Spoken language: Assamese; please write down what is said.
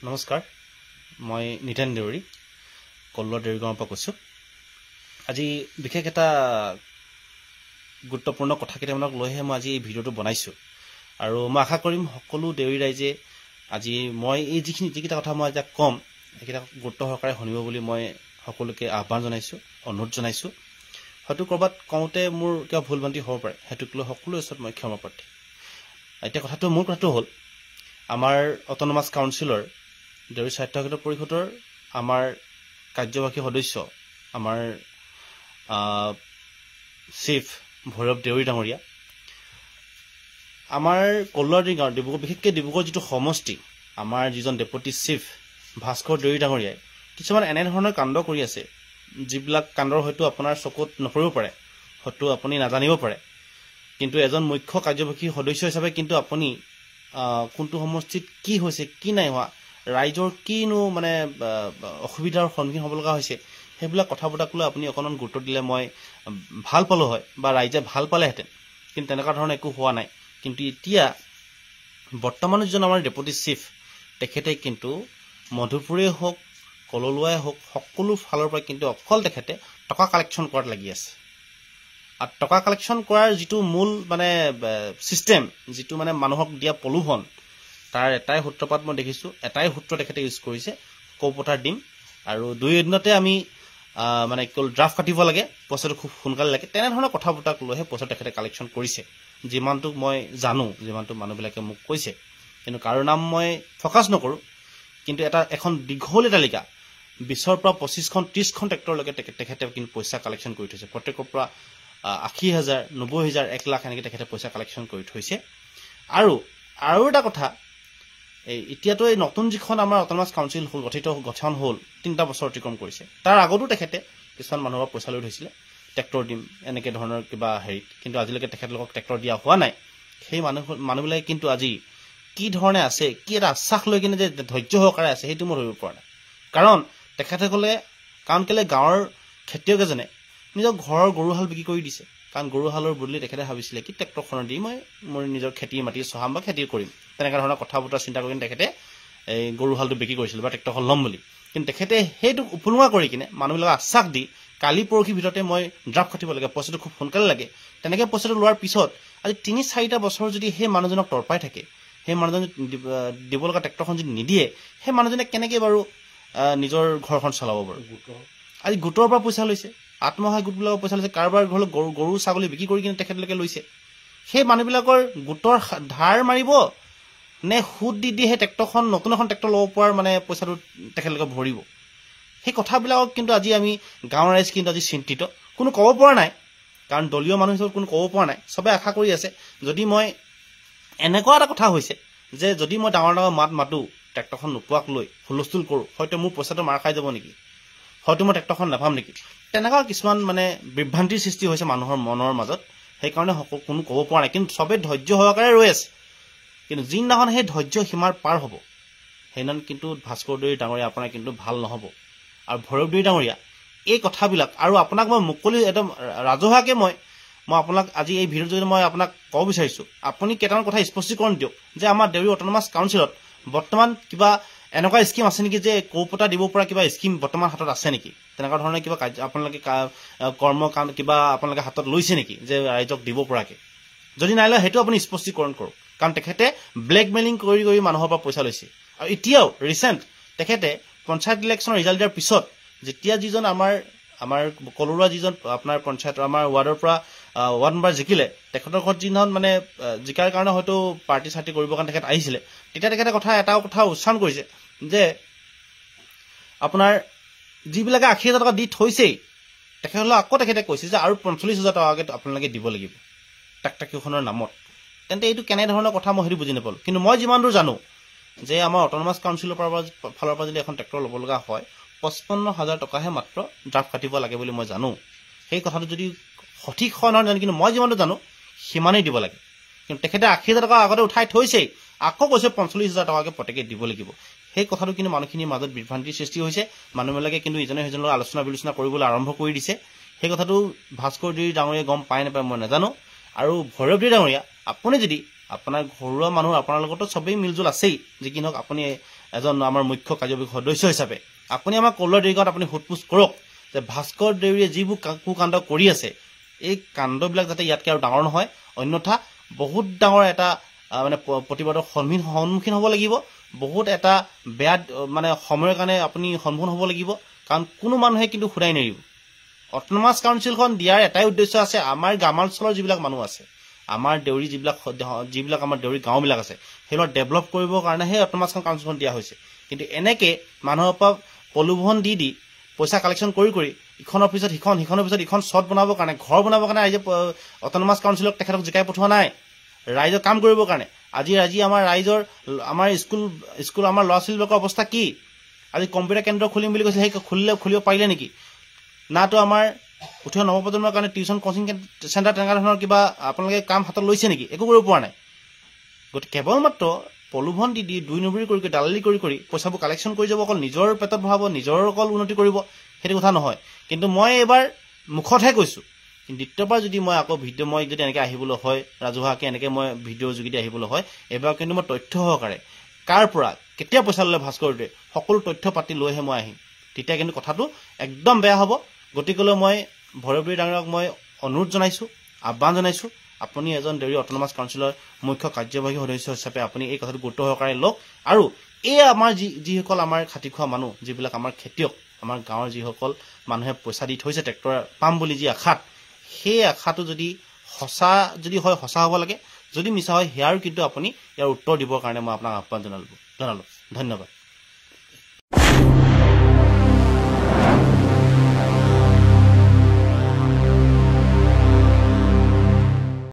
নমস্কাৰ মই নিতেন দেউৰী কল্লৰ দেউৰীগাঁৱৰ পৰা কৈছোঁ আজি বিশেষ এটা গুৰুত্বপূৰ্ণ কথা কেইটামানক লৈহে মই আজি এই ভিডিঅ'টো বনাইছোঁ আৰু মই আশা কৰিম সকলো দেউৰী ৰাইজে আজি মই এই যিকেইটা কথা মই এতিয়া ক'ম সেইকেইটা গুৰুত্ব সহকাৰে শুনিব বুলি মই সকলোকে আহ্বান জনাইছোঁ অনুৰোধ জনাইছোঁ হয়তো ক'ৰবাত কওঁতে মোৰ কিবা ভুল ভ্ৰান্তি হ'ব পাৰে সেইটোক লৈ সকলোৰে ওচৰত মই ক্ষমা প্ৰাৰ্থী এতিয়া মোৰ কথাটো হ'ল আমাৰ অট'নমাছ কাউন্সিলৰ দেউৰী স্বায়ত্তশাসিত পৰিষদৰ আমাৰ কাৰ্যবাহী সদস্য আমাৰ চিফ ভৈৰৱ দেউৰী ডাঙৰীয়া আমাৰ কল্লৰ গাঁৱৰ বিশেষকৈ ডিব্ৰুগড় যিটো সমষ্টি আমাৰ যিজন ডেপুটি চিফ ভাস্কৰ দেউৰী ডাঙৰীয়াই কিছুমান এনেধৰণৰ কাণ্ড কৰি আছে যিবিলাক কাণ্ডৰ হয়তো আপোনাৰ চকুত নপৰিব পাৰে হয়তো আপুনি নাজানিব পাৰে কিন্তু এজন মুখ্য কাৰ্যবাহী সদস্য হিচাপে কিন্তু আপুনি কোনটো সমষ্টিত কি হৈছে কি নাই হোৱা ৰাইজৰ কিনো মানে অসুবিধাৰ সন্মুখীন হ'ব লগা হৈছে সেইবিলাক কথা বতৰাক লৈ আপুনি অকণমান গুৰুত্ব দিলে মই ভাল পালোঁ হয় বা ৰাইজে ভাল পালেহেঁতেন কিন্তু তেনেকুৱা ধৰণৰ একো হোৱা নাই কিন্তু এতিয়া বৰ্তমান যিজন আমাৰ ডেপুটি চিফ তেখেতে কিন্তু মধুপুৰেই হওক কললুৱাই হওক সকলো ফালৰ পৰা কিন্তু অকল তেখেতে টকা কালেকশ্যন কৰাত লাগি আছে আৰু টকা কালেকশ্যন কৰাৰ যিটো মূল মানে ছিষ্টেম যিটো মানে মানুহক দিয়া প্ৰলোভন তাৰ এটাই সূত্ৰপাত মই দেখিছোঁ এটাই সূত্ৰ তেখেতে ইউজ কৰিছে কৌপথাৰ দিম আৰু 2 দিনতে আমি মানে কেৱল ড্ৰাফ্ট কাটিব লাগে পইচাটো খুব সোনকালে লাগে তেনেধৰণৰ কথা বতৰাক লৈহে পইচা তেখেতে কালেকশ্যন কৰিছে যিমানটো মই জানো যিমানটো মানুহবিলাকে মোক কৈছে কিন্তু কাৰো নাম মই ফ'কাছ নকৰোঁ কিন্তু এখন দীঘলীয়া তালিকা 20ৰ পৰা 25খন 30খন ট্ৰেক্টৰলৈকে তেখেতে কিন্তু পইচা কালেকশ্যন কৰি থৈছে প্ৰত্যেকৰ পৰা 80,000 90,000 1 লাখ এনেকৈ তেখেতে পইচা কালেকশ্যন কৰি থৈছে আৰু এটা কথা এতিয়াতো এই নতুন যিখন আমাৰ অট'নমাছ কাউন্সিল গঠন হ'ল 3টা বছৰ অতিক্ৰম কৰিছে তাৰ আগতো তেখেতে কিছুমান মানুহৰ পইচা লৈ থৈছিলে ট্ৰেক্টৰ দিম এনেকৈ ধৰণৰ কিবা হেৰিত কিন্তু আজিলৈকে তেখেতলোকক ট্ৰেক্টৰ দিয়া হোৱা নাই সেই মানুহবিলাকে কিন্তু আজি কি ধৰণে আছে কি এটা আশ্বাস লৈ কিনে যে ধৈৰ্য সহকাৰে আছে সেইটো মই ধৰিব পৰা নাই কাৰণ তেখেতসকলে কাৰণ কেলে গাঁৱৰ খেতিয়ক এজনে নিজৰ ঘৰৰ গৰুহাল বিক্ৰী কৰি দিছে কাৰণ গৰুহালৰ বদলি তেখেতে ভাবিছিলে কি ট্ৰেক্টৰখন দি মই মোৰ নিজৰ খেতিৰ মাটি চহাম বা খেতি কৰিম তেনেকুৱা ধৰণৰ কথা বতৰা চিন্তা কৰি তেখেতে এই গৰুহালটো বিক্ৰী কৰিছিল বা ট্ৰেক্টৰখন ল'ম বুলি কিন্তু তেখেতে সেইটোক উপলুঙা কৰি কিনে মানুহবিলাকক আশ্বাস দি কালি পৰহিৰ ভিতৰতে মই ড্ৰাফ্ট কাটিব লাগে পইচাটো খুব সোনকালে লাগে তেনেকৈ পইচাটো লোৱাৰ পিছত আজি 3-4টা বছৰ যদি সেই মানুহজনক তৰপাই থাকে সেই মানুহজনে দিব লগা ট্ৰেক্টৰখন যদি নিদিয়ে সেই মানুহজনে কেনেকৈ বাৰু নিজৰ ঘৰখন চলাব বাৰু আজি গোটৰ পৰা পইচা লৈছে আত্মসহায়ক গোটবিলাকৰ পইচা লৈছে কাৰোবাৰ ঘৰলৈ গৰু ছাগলী বিক্ৰী কৰি কিনে তেখেতলোকে লৈছে সেই মানুহবিলাকৰ গোটৰ ধাৰ মাৰিব নে সুদ দি সেই ট্ৰেক্টৰখন নতুন এখন ট্ৰেক্টৰ ল'ব পৰাৰ মানে পইচাটো তেখেতলোকে ভৰিব সেই কথাবিলাকক কিন্তু আজি আমি গাঁৱৰ ৰাইজ কিন্তু আজি চিন্তিত কোনো ক'ব পৰা নাই কাৰণ দলীয় মানুহ হিচাপে কোনো ক'ব পৰা নাই চবে আশা কৰি আছে যদি মই এনেকুৱা এটা কথা হৈছে যে যদি মই ডাঙৰ মাতো ট্ৰেক্টৰখন নোপোৱাক লৈ হুলস্থুল কৰোঁ হয়তো মোৰ পইচাটো মাৰ খাই যাব নেকি হয়তো মই ট্ৰেক্টৰখন নাপাম নেকি তেনেকুৱা কিছুমান মানে বিভ্ৰান্তিৰ সৃষ্টি হৈছে মানুহৰ মনৰ মাজত সেইকাৰণে কোনো ক'ব পৰা নাই কিন্তু চবেই ধৈৰ্য সহকাৰে ৰৈ আছে কিন্তু যিদিনাখন সেই ধৈৰ্য সীমাৰ পাৰ হ'ব সেইদিনাখন কিন্তু ভাস্কৰ দেউৰী ডাঙৰীয়া আপোনাৰ কিন্তু ভাল নহ'ব আৰু ভৈৰৱ দেউৰী ডাঙৰীয়া এই কথাবিলাক আৰু আপোনাক মই মুকলি একদম ৰাজহুৱাকৈ মই আপোনাক আজি এই ভিডিঅ'ৰ জৰিয়তে মই আপোনাক ক'ব বিচাৰিছোঁ আপুনি কেইটামান কথা স্পষ্টীকৰণ দিয়ক যে আমাৰ দেউৰী অট'নমাছ কাউন্সিলত বৰ্তমান কিবা এনেকুৱা স্কিম আছে নেকি যে কৌপতা দিব পৰা কিবা স্কিম বৰ্তমান হাতত আছে নেকি তেনেকুৱা ধৰণৰ কিবা আপোনালোকে কৰ্মকাণ্ড কিবা আপোনালোকে হাতত লৈছে নেকি যে ৰাইজক দিব পৰাকৈ যদি নাই লয় সেইটো আপুনি স্পষ্টীকৰণ কৰক কাৰণ তেখেতে ব্লেকমেইলিং কৰি মানুহৰ পৰা পইচা লৈছে আৰু এতিয়াও ৰিচেণ্ট তেখেতে পঞ্চায়ত ইলেকশ্যনৰ ৰিজাল্ট দিয়াৰ পিছত যেতিয়া যিজন আমাৰ কলৰুৱা যিজন আপোনাৰ পঞ্চায়তৰ আমাৰ ৱাৰ্ডৰ পৰা ৱাৰ্ড মেম্বাৰ জিকিলে তেখেতৰ ঘৰত যিদিনাখন মানে জিকাৰ কাৰণে হয়তো পাৰ্টি চাৰ্টি কৰিবৰ কাৰণে তেখেত আহিছিলে তেতিয়া তেখেতে এটা কথা উচ্চাৰণ কৰিছে যে আপোনাৰ যিবিলাকে 80,000 টকা দি থৈছেই তেখেতসকলে আকৌ তেখেতে কৈছে যে আৰু 45,000 টকাকৈ আপোনালোকে দিব লাগিব ট্ৰেক্টৰকেইখনৰ নামত তেন্তে এইটো কেনেধৰণৰ কথা মই সেইটো বুজি নাপালোঁ কিন্তু মই যিমান দূৰ জানো যে আমাৰ অট'নমাছ কাউন্সিলৰ ফালৰ পৰা যদি এখন ট্ৰেক্টৰ ল'ব লগা হয় 55,000 টকাহে মাত্ৰ ড্ৰাফ্ট কাটিব লাগে বুলি মই জানো সেই কথাটো যদি সঠিক হয় নহয় জানো কিন্তু মই যিমানটো জানো সিমানেই দিব লাগে কিন্তু তেখেতে 80,000 টকা আগতে উঠাই থৈছেই আকৌ কৈছে 45,000 টকাকৈ প্ৰত্যেকে দিব লাগিব সেই কথাটো কিন্তু মানুহখিনিৰ মাজত বিভ্ৰান্তিৰ সৃষ্টি হৈছে মানুহবিলাকে কিন্তু ইজনে সিজনৰ আলোচনা বিলোচনা কৰিবলৈ আৰম্ভ কৰি দিছে সেই কথাটো ভাস্কৰ দেউৰী ডাঙৰীয়াই গম পাই নাপায় মই নাজানো আৰু ভৈৰৱ দেউৰী ডাঙৰীয়া আপুনি যদি আপোনাৰ ঘৰুৱা মানুহ আপোনাৰ লগতো সবেই মিলজুল আছেই যে কি নহওক আপুনি এজন আমাৰ মুখ্য কাৰ্যবাহী সদস্য হিচাপে আপুনি আমাৰ কলোৱা ডেইৰী গাঁৱত আপুনি সোধপোছ কৰক যে ভাস্কৰ ডেইৰীয়ে যিবোৰ কুকাণ্ড কৰি আছে এই কাণ্ডবিলাক যাতে ইয়াতকৈ আৰু ডাঙৰ নহয়, অন্যথা বহুত ডাঙৰ এটা মানে প্ৰতিবাদৰ সন্মুখীন হ'ব লাগিব, বহুত এটা বেয়া মানে সময়ৰ কাৰণে আপুনি সন্মুখীন হ'ব লাগিব, কাৰণ কোনো মানুহে কিন্তু শুনাই নেৰিব। অট'নমাছ কাউন্সিলখন দিয়াৰ এটাই উদ্দেশ্য আছে, আমাৰ গ্ৰামাঞ্চলৰ যিবিলাক মানুহ আছে, আমাৰ দেউৰী যিবিলাক আমাৰ দেউৰী গাঁওবিলাক আছে সেইবিলাক ডেভেলপ কৰিবৰ কাৰণেহে অট'নমাছ কাউন্সিলখন দিয়া হৈছে। কিন্তু এনেকৈ মানুহৰ পৰা প্ৰলোভন দি পইচা কালেকশ্যন কৰি ইখনৰ পিছত সিখনৰ পিছত ইখন শ্বট বনাবৰ কাৰণে, ঘৰ বনাবৰ কাৰণে ৰাইজে অট'নমাছ কাউন্সিলক তেখেতক জিকাই পঠোৱা নাই, ৰাইজৰ কাম কৰিবৰ কাৰণে। আজি আমাৰ ৰাইজৰ আমাৰ স্কুল আমাৰ ল'ৰা ছোৱালীবিলাকৰ অৱস্থা কি? আজি কম্পিউটাৰ কেন্দ্ৰ খুলিম বুলি কৈছিল, সেই খুলিব পাৰিলে নেকি? নাতো আমাৰ উঠি অহা নৱপ্ৰজন্মৰ কাৰণে টিউশ্যন কোচিং চেণ্টাৰ তেনেকুৱা ধৰণৰ কিবা আপোনালোকে কাম হাতত লৈছে নেকি? একো কৰিব পৰা নাই। গতিকে কেৱল মাত্ৰ প্ৰলোভন দি 2 নম্বৰী কৰি দালালি কৰি পইচাবোৰ কালেকশ্যন কৰি যাব, অকল নিজৰ পেটত ভৰাব, নিজৰ অকল উন্নতি কৰিব, সেইটো কথা নহয়। কিন্তু মই এইবাৰ মুখতহে কৈছোঁ, কিন্তু দ্বিতীয়বাৰ যদি মই আকৌ মই যদি এনেকৈ আহিবলৈ হয়, ৰাজহুৱাকৈ এনেকৈ মই ভিডিঅ'ৰ যোগেদি আহিবলৈ হয়, এইবাৰ কিন্তু মই তথ্য সহকাৰে কাৰ পৰা কেতিয়া পইচা ল'লে ভাস্কৰটোৱে সকলো তথ্য পাতি লৈহে মই আহিম। তেতিয়া কিন্তু কথাটো একদম বেয়া হ'ব। গতিকেলৈ মই ভৈৰৱী ডাঙৰীয়াক মই অনুৰোধ জনাইছোঁ, আহ্বান জনাইছোঁ, আপুনি এজন ডেইৰী অট'নমাছ কাউন্সিলৰ মুখ্য কাৰ্যবাহী সদস্য হিচাপে আপুনি এই কথাটো গুৰুত্ব সহকাৰে লওক। আৰু এই আমাৰ যিসকল আমাৰ খাটি খোৱা মানুহ, যিবিলাক আমাৰ খেতিয়ক, আমাৰ গাঁৱৰ যিসকল মানুহে পইচা দি থৈছে ট্ৰেক্টৰ পাম বুলি যি আশাত, সেই আশাটো যদি সঁচা হয় সঁচা হ'ব লাগে, যদি মিছা হয় সেয়াৰো কিন্তু আপুনি ইয়াৰ উত্তৰ দিবৰ কাৰণে মই আপোনাক আহ্বান জনালোঁ। ধন্যবাদ।